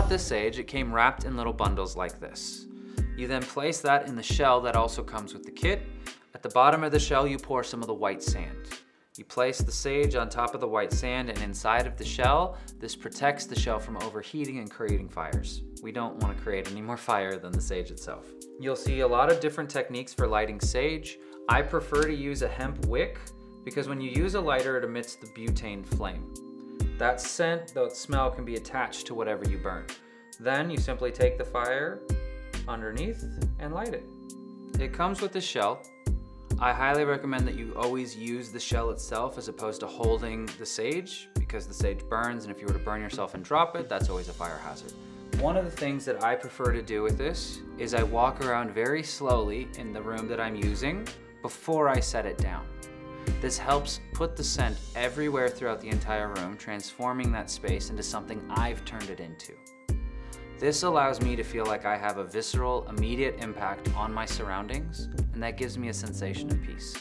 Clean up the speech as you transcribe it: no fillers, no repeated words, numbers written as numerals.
bought this sage, it came wrapped in little bundles like this. You then place that in the shell that also comes with the kit. At the bottom of the shell, you pour some of the white sand. You place the sage on top of the white sand, and inside of the shell, this protects the shell from overheating and creating fires. We don't want to create any more fire than the sage itself. You'll see a lot of different techniques for lighting sage. I prefer to use a hemp wick because when you use a lighter, it emits the butane flame. That scent, that smell, can be attached to whatever you burn. Then you simply take the fire underneath and light it. It comes with the shell. I highly recommend that you always use the shell itself as opposed to holding the sage, because the sage burns, and if you were to burn yourself and drop it, that's always a fire hazard. One of the things that I prefer to do with this is I walk around very slowly in the room that I'm using before I set it down. This helps put the scent everywhere throughout the entire room, transforming that space into something I've turned it into. This allows me to feel like I have a visceral, immediate impact on my surroundings, and that gives me a sensation of peace.